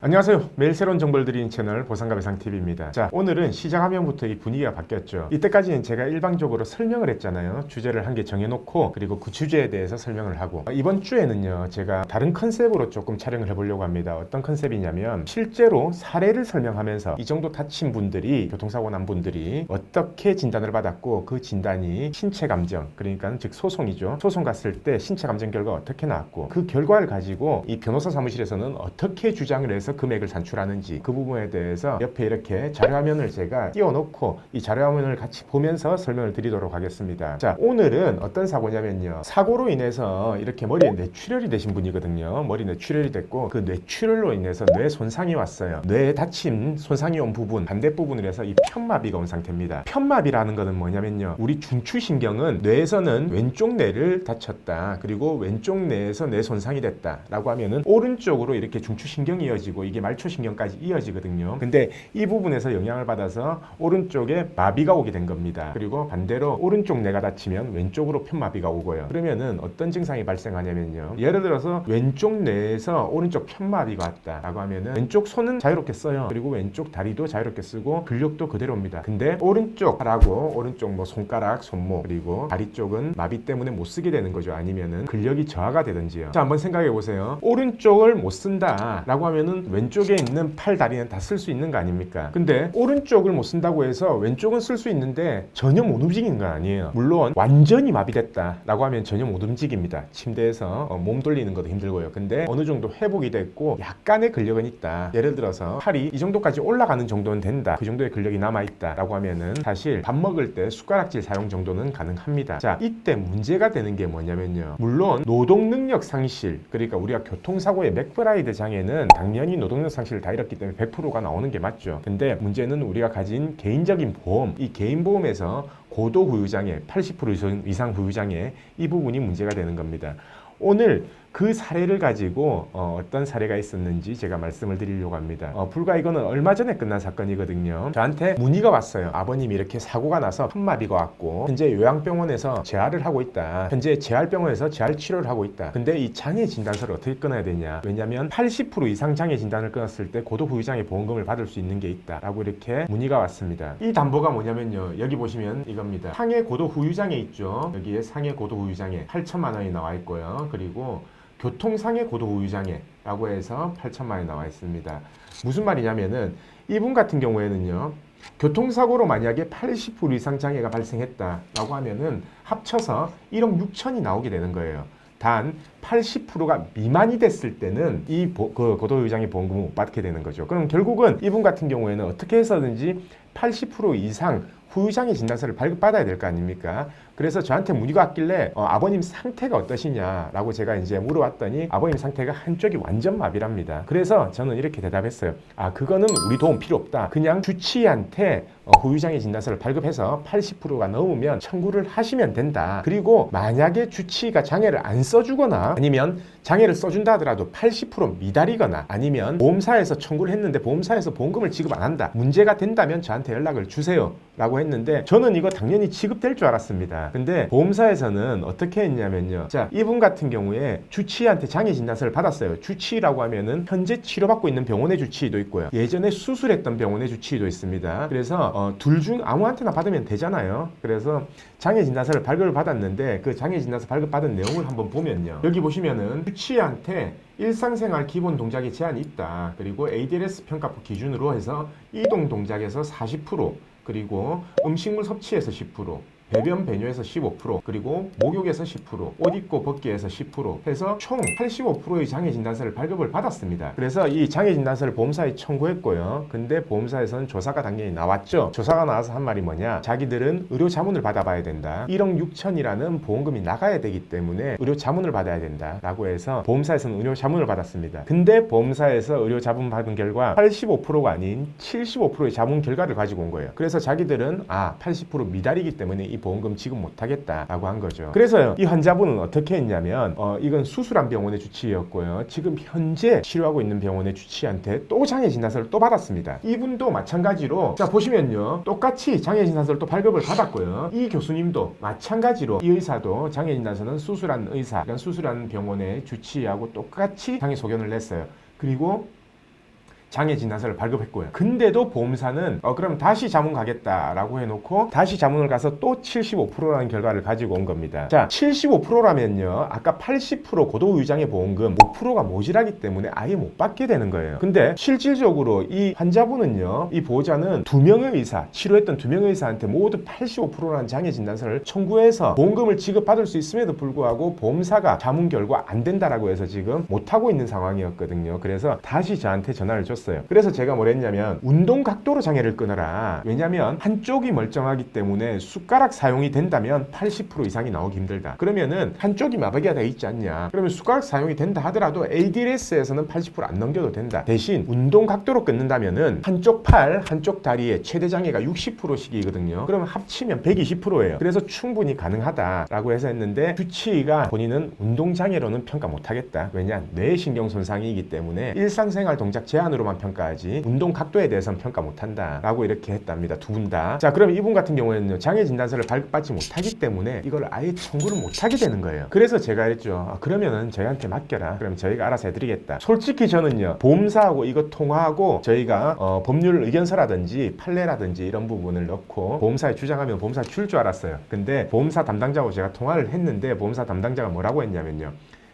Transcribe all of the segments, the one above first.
안녕하세요. 매일 새로운 정보를 드리는 채널 보상가배상TV입니다. 자, 오늘은 시작하면부터 이 분위기가 바뀌었죠. 이때까지는 제가 일방적으로 설명을 했잖아요. 주제를 한 개 정해놓고 그리고 그 주제에 대해서 설명을 하고, 이번 주에는요 제가 다른 컨셉으로 조금 촬영을 해보려고 합니다. 어떤 컨셉이냐면 실제로 사례를 설명하면서 이 정도 다친 분들이, 교통사고 난 분들이 어떻게 진단을 받았고 그 진단이 신체감정, 그러니까 즉 소송이죠. 소송 갔을 때 신체감정 결과가 어떻게 나왔고 그 결과를 가지고 이 변호사 사무실에서는 어떻게 주장을 해서 금액을 산출하는지, 그 부분에 대해서 옆에 이렇게 자료화면을 제가 띄워놓고 이 자료화면을 같이 보면서 설명을 드리도록 하겠습니다. 자, 오늘은 어떤 사고냐면요, 사고로 인해서 이렇게 머리에 뇌출혈이 되신 분이거든요. 머리 뇌출혈이 됐고 그 뇌출혈로 인해서 뇌 손상이 왔어요. 뇌에 다친 손상이 온 부분, 반대 부분을 해서 이 편마비가 온 상태입니다. 편마비라는 것은 뭐냐면요, 우리 중추신경은 뇌에서는 왼쪽 뇌를 다쳤다, 그리고 왼쪽 뇌에서 뇌 손상이 됐다 라고 하면은 오른쪽으로 이렇게 중추신경이 이어지고 이게 말초신경까지 이어지거든요. 근데 이 부분에서 영향을 받아서 오른쪽에 마비가 오게 된 겁니다. 그리고 반대로 오른쪽 뇌가 다치면 왼쪽으로 편마비가 오고요. 그러면은 어떤 증상이 발생하냐면요, 예를 들어서 왼쪽 뇌에서 오른쪽 편마비가 왔다 라고 하면은 왼쪽 손은 자유롭게 써요. 그리고 왼쪽 다리도 자유롭게 쓰고 근력도 그대로입니다. 근데 오른쪽 팔하고 오른쪽 뭐 손가락, 손목, 그리고 다리 쪽은 마비 때문에 못 쓰게 되는 거죠. 아니면은 근력이 저하가 되든지요. 자, 한번 생각해 보세요. 오른쪽을 못 쓴다 라고 하면은 왼쪽에 있는 팔, 다리는 다 쓸 수 있는 거 아닙니까? 근데 오른쪽을 못 쓴다고 해서 왼쪽은 쓸 수 있는데 전혀 못 움직이는 건 아니에요. 물론 완전히 마비됐다 라고 하면 전혀 못 움직입니다. 침대에서 몸 돌리는 것도 힘들고요. 근데 어느 정도 회복이 됐고 약간의 근력은 있다. 예를 들어서 팔이 이 정도까지 올라가는 정도는 된다, 그 정도의 근력이 남아있다 라고 하면은 사실 밥 먹을 때 숟가락질 사용 정도는 가능합니다. 자, 이때 문제가 되는 게 뭐냐면요, 물론 노동능력 상실, 그러니까 우리가 교통사고의 맥브라이드 장애는 당연히 노동력 상실을 다 잃었기 때문에 100%가 나오는 게 맞죠. 근데 문제는 우리가 가진 개인적인 보험, 이 개인보험에서 고도 후유장애, 80% 이상 후유장애, 이 부분이 문제가 되는 겁니다. 오늘 그 사례를 가지고 어떤 사례가 있었는지 제가 말씀을 드리려고 합니다. 불과 이거는 얼마 전에 끝난 사건이거든요. 저한테 문의가 왔어요. 아버님이 이렇게 사고가 나서 편마비가 왔고 현재 요양병원에서 재활을 하고 있다. 현재 재활병원에서 재활 치료를 하고 있다. 근데 이 장애 진단서를 어떻게 끊어야 되냐? 왜냐면 80% 이상 장애 진단을 끊었을 때 고도 후유장애 보험금을 받을 수 있는 게 있다 라고 이렇게 문의가 왔습니다. 이 담보가 뭐냐면요, 여기 보시면 이겁니다. 상해 고도 후유장애 있죠. 여기에 상해 고도 후유장애 8천만 원이 나와 있고요. 그리고 교통상해 고도 후유장애라고 해서 8천만 원이 나와 있습니다. 무슨 말이냐면은 이분 같은 경우에는요, 교통사고로 만약에 80% 이상 장애가 발생했다라고 하면은 합쳐서 1억 6천이 나오게 되는 거예요. 단 80%가 미만이 됐을 때는 이 고도후유장애 보험금을 못 받게 되는 거죠. 그럼 결국은 이분 같은 경우에는 어떻게 해서든지 80% 이상 후유장애 진단서를 발급받아야 될 거 아닙니까? 그래서 저한테 문의가 왔길래 아버님 상태가 어떠시냐라고 제가 이제 물어봤더니 아버님 상태가 한쪽이 완전 마비랍니다. 그래서 저는 이렇게 대답했어요. 그거는 우리 도움 필요 없다. 그냥 주치의한테 후유장애 진단서를 발급해서 80%가 넘으면 청구를 하시면 된다. 그리고 만약에 주치의가 장애를 안 써주거나 아니면 장애를 써준다 하더라도 80% 미달이거나 아니면 보험사에서 청구를 했는데 보험사에서 보험금을 지급 안 한다, 문제가 된다면 저한테 연락을 주세요 라고 했는데 저는 이거 당연히 지급될 줄 알았습니다. 근데 보험사에서는 어떻게 했냐면요, 자, 이분 같은 경우에 주치의한테 장애 진단서를 받았어요. 주치의라고 하면은 현재 치료받고 있는 병원의 주치의도 있고요, 예전에 수술했던 병원의 주치의도 있습니다. 그래서 둘 중 아무한테나 받으면 되잖아요. 그래서 장애 진단서를 발급을 받았는데 그 장애 진단서 발급받은 내용을 한번 보면요, 여기 보시면은 주치의한테 일상생활 기본 동작에 제한이 있다. 그리고 ADLS 평가표 기준으로 해서 이동 동작에서 40%, 그리고 음식물 섭취에서 10%, 배변 배뇨에서 15%, 그리고 목욕에서 10%, 옷 입고 벗기에서 10% 해서 총 85%의 장애 진단서를 발급을 받았습니다. 그래서 이 장애 진단서를 보험사에 청구했고요. 근데 보험사에서는 조사가 당연히 나왔죠. 조사가 나와서 한 말이 뭐냐, 자기들은 의료 자문을 받아봐야 된다. 1억 6천이라는 보험금이 나가야 되기 때문에 의료 자문을 받아야 된다 라고 해서 보험사에서는 의료 자문을 받았습니다. 근데 보험사에서 의료 자문 받은 결과 85%가 아닌 75%의 자문 결과를 가지고 온 거예요. 그래서 자기들은 80% 미달이기 때문에 이 보험금 지급 못하겠다라고 한 거죠. 그래서요, 이 환자분은 어떻게 했냐면 이건 수술한 병원의 주치의였고요, 지금 현재 치료하고 있는 병원의 주치의한테 또 장애 진단서를 또 받았습니다. 이분도 마찬가지로, 자 보시면요, 똑같이 장애 진단서를 또 발급을 받았고요, 이 교수님도 마찬가지로, 이 의사도 장애 진단서는 수술한 의사, 그러니까 수술한 병원의 주치의하고 똑같이 장애 소견을 냈어요. 그리고 장애 진단서를 발급했고요. 근데도 보험사는 그럼 다시 자문 가겠다라고 해놓고 다시 자문을 가서 또 75%라는 결과를 가지고 온 겁니다. 자, 75%라면요. 아까 80% 고도유장의 보험금 5%가 모자라기 때문에 아예 못 받게 되는 거예요. 근데 실질적으로 이 환자분은요. 이 보호자는 2명의 의사, 치료했던 2명의 의사한테 모두 85%라는 장애 진단서를 청구해서 보험금을 지급받을 수 있음에도 불구하고 보험사가 자문 결과 안 된다라고 해서 지금 못하고 있는 상황이었거든요. 그래서 다시 저한테 전화를 줬어요. 그래서 제가 뭘 했냐면 운동 각도로 장애를 끊어라. 왜냐면 한쪽이 멀쩡하기 때문에 숟가락 사용이 된다면 80% 이상이 나오기 힘들다. 그러면은 한쪽이 마비가 돼 있지 않냐. 그러면 숟가락 사용이 된다 하더라도 ADLS에서는 80% 안 넘겨도 된다. 대신 운동 각도로 끊는다면은 한쪽 팔, 한쪽 다리의 최대 장애가 60%씩이거든요. 그러면 합치면 120%예요. 그래서 충분히 가능하다라고 해서 했는데 주치의가 본인은 운동 장애로는 평가 못 하겠다. 왜냐? 뇌신경 손상이기 때문에 일상생활 동작 제한으로만 평가하지 운동 각도에 대해서는 평가 못 한다라고 이렇게 했답니다. 두 분 다. 자, 그럼 이분 같은 경우에는요. 장애 진단서를 발급받지 못하기 때문에 이걸 아예 청구를 못 하게 되는 거예요. 그래서 제가 했죠. 그러면은 저희한테 맡겨라. 그럼 저희가 알아서 해드리겠다. 솔직히 저는요. 보험사하고 이거 통화하고 저희가 법률 의견서라든지 판례라든지 이런 부분을 넣고 보험사에 주장하면 보험사 줄 줄 알았어요. 근데 보험사 담당자하고 제가 통화를 했는데 보험사 담당자가 뭐라고 했냐면요.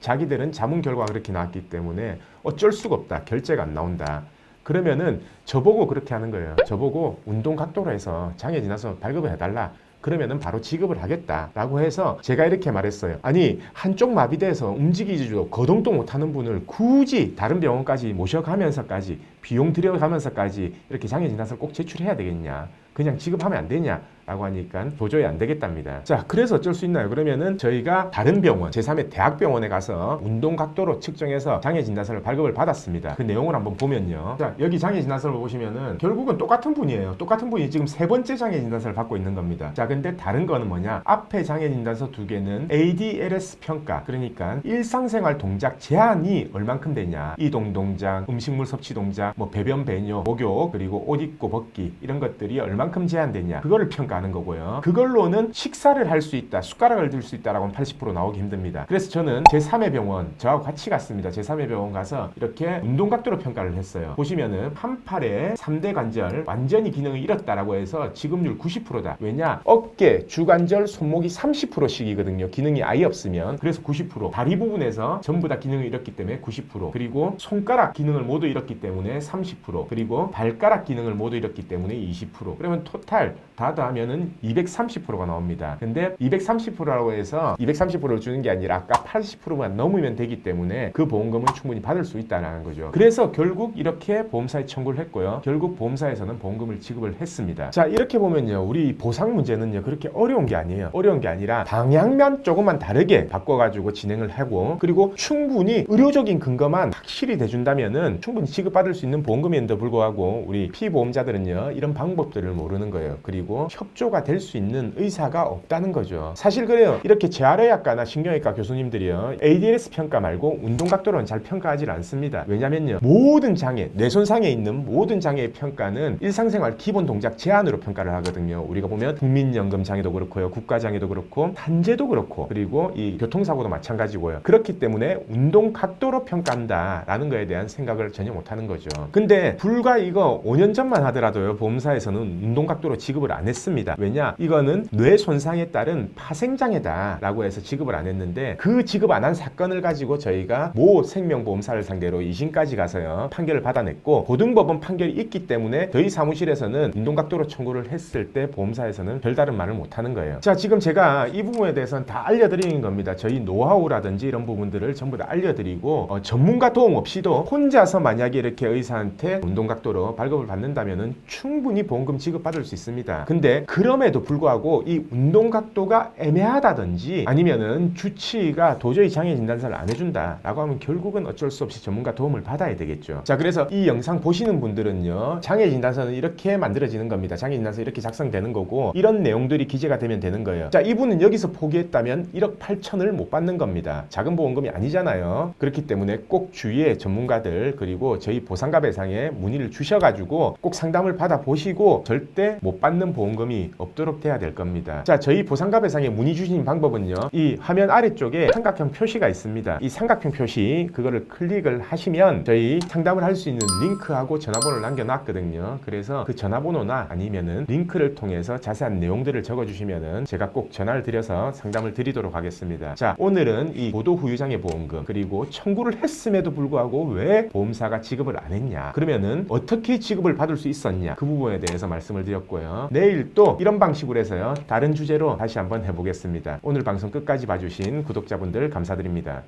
자기들은 자문 결과가 그렇게 나왔기 때문에 어쩔 수가 없다. 결제가 안 나온다. 그러면은 저보고 그렇게 하는 거예요. 저보고 운동 각도로 해서 장애 진단서 발급을 해달라. 그러면은 바로 지급을 하겠다라고 해서 제가 이렇게 말했어요. 아니 한쪽 마비돼서 움직이지도 거동도 못하는 분을 굳이 다른 병원까지 모셔가면서까지 비용 들여가면서까지 이렇게 장애 진단서를 꼭 제출해야 되겠냐. 그냥 지급하면 안 되냐 라고 하니까 도저히 안 되겠답니다. 자, 그래서 어쩔 수 있나요? 그러면은 저희가 다른 병원, 제3의 대학병원에 가서 운동 각도로 측정해서 장애 진단서를 발급을 받았습니다. 그 내용을 한번 보면요. 자, 여기 장애 진단서를 보시면은 결국은 똑같은 분이에요. 똑같은 분이 지금 3번째 장애 진단서를 받고 있는 겁니다. 자, 근데 다른 거는 뭐냐? 앞에 장애 진단서 2개는 ADLS 평가, 그러니까 일상생활 동작 제한이 얼만큼 되냐? 이동 동작, 음식물 섭취 동작, 뭐 배변 배뇨, 목욕, 그리고 옷 입고 벗기 이런 것들이 얼만큼 제한되냐? 그거를 평가하는 거고요. 그걸로는 식사를 할 수 있다, 숟가락을 들 수 있다라고 하면 80% 나오기 힘듭니다. 그래서 저는 제3의 병원, 저하고 같이 갔습니다. 제3의 병원 가서 이렇게 운동 각도로 평가를 했어요. 보시면은 한 팔에 3대 관절 완전히 기능을 잃었다라고 해서 지급률 90%다. 왜냐? 어깨, 주관절, 손목이 30%씩이거든요. 기능이 아예 없으면. 그래서 90%. 다리 부분에서 전부 다 기능을 잃었기 때문에 90%. 그리고 손가락 기능을 모두 잃었기 때문에 30%. 그리고 발가락 기능을 모두 잃었기 때문에 20%. 그러면 토탈 다 더하면은 230%가 나옵니다. 근데 230%라고 해서 230%를 주는 게 아니라 아까 80%만 넘으면 되기 때문에 그 보험금은 충분히 받을 수 있다는 거죠. 그래서 결국 이렇게 보험사에 청구를 했고요. 결국 보험사에서는 보험금을 지급을 했습니다. 자, 이렇게 보면요. 우리 보상 문제는요. 그렇게 어려운 게 아니에요. 어려운 게 아니라 방향만 조금만 다르게 바꿔가지고 진행을 하고 그리고 충분히 의료적인 근거만 확실히 대준다면은 충분히 지급받을 수 있는 보험금인데도 불구하고 우리 피보험자들은요. 이런 방법들을 모르는 거예요. 그리고 협조가 될 수 있는 의사가 없다는 거죠. 사실 그래요. 이렇게 재활의학과나 신경외과 교수님들이요. ADLS 평가 말고 운동 각도로는 잘 평가하지 않습니다. 왜냐면요. 모든 장애, 뇌손상에 있는 모든 장애의 평가는 일상생활 기본 동작 제한으로 평가를 하거든요. 우리가 보면 국민연금 장애도 그렇고요. 국가장애도 그렇고 한제도 그렇고 그리고 이 교통사고도 마찬가지고요. 그렇기 때문에 운동 각도로 평가한다라는 거에 대한 생각을 전혀 못하는 거죠. 근데 불과 이거 5년 전만 하더라도요. 보험사에서는 운동 각도로 지급을 안 했습니다. 왜냐? 이거는 뇌 손상에 따른 파생장애다라고 해서 지급을 안 했는데 그 지급 안 한 사건을 가지고 저희가 모 생명보험사를 상대로 2심까지 가서요. 판결을 받아냈고 고등법원 판결이 있기 때문에 저희 사무실에서는 운동각도로 청구를 했을 때 보험사에서는 별다른 말을 못하는 거예요. 자, 지금 제가 이 부분에 대해서는 다 알려드리는 겁니다. 저희 노하우라든지 이런 부분들을 전부 다 알려드리고 전문가 도움 없이도 혼자서 만약에 이렇게 의사한테 운동각도로 발급을 받는다면은 충분히 보험금 지급받을 수 있습니다. 근데 그럼에도 불구하고 이 운동 각도가 애매하다든지 아니면은 주치의가 도저히 장애 진단서를 안 해준다 라고 하면 결국은 어쩔 수 없이 전문가 도움을 받아야 되겠죠. 자, 그래서 이 영상 보시는 분들은요. 장애 진단서는 이렇게 만들어지는 겁니다. 장애 진단서 이렇게 작성되는 거고 이런 내용들이 기재가 되면 되는 거예요. 자, 이분은 여기서 포기했다면 1억 8천을 못 받는 겁니다. 작은 보험금이 아니잖아요. 그렇기 때문에 꼭 주위의 전문가들 그리고 저희 보상가 배상에 문의를 주셔가지고 꼭 상담을 받아보시고 절대 절대 못 받는 보험금이 없도록 돼야 될 겁니다. 자, 저희 보상가배상에 문의 주시는 방법은요, 이 화면 아래쪽에 삼각형 표시가 있습니다. 이 삼각형 표시 그거를 클릭을 하시면 저희 상담을 할 수 있는 링크하고 전화번호를 남겨놨거든요. 그래서 그 전화번호나 아니면은 링크를 통해서 자세한 내용들을 적어주시면은 제가 꼭 전화를 드려서 상담을 드리도록 하겠습니다. 자, 오늘은 이 고도 후유장애 보험금, 그리고 청구를 했음에도 불구하고 왜 보험사가 지급을 안 했냐, 그러면은 어떻게 지급을 받을 수 있었냐, 그 부분에 대해서 말씀을 드렸고요. 내일 또 이런 방식으로 해서요, 다른 주제로 다시 한번 해보겠습니다. 오늘 방송 끝까지 봐주신 구독자분들 감사드립니다.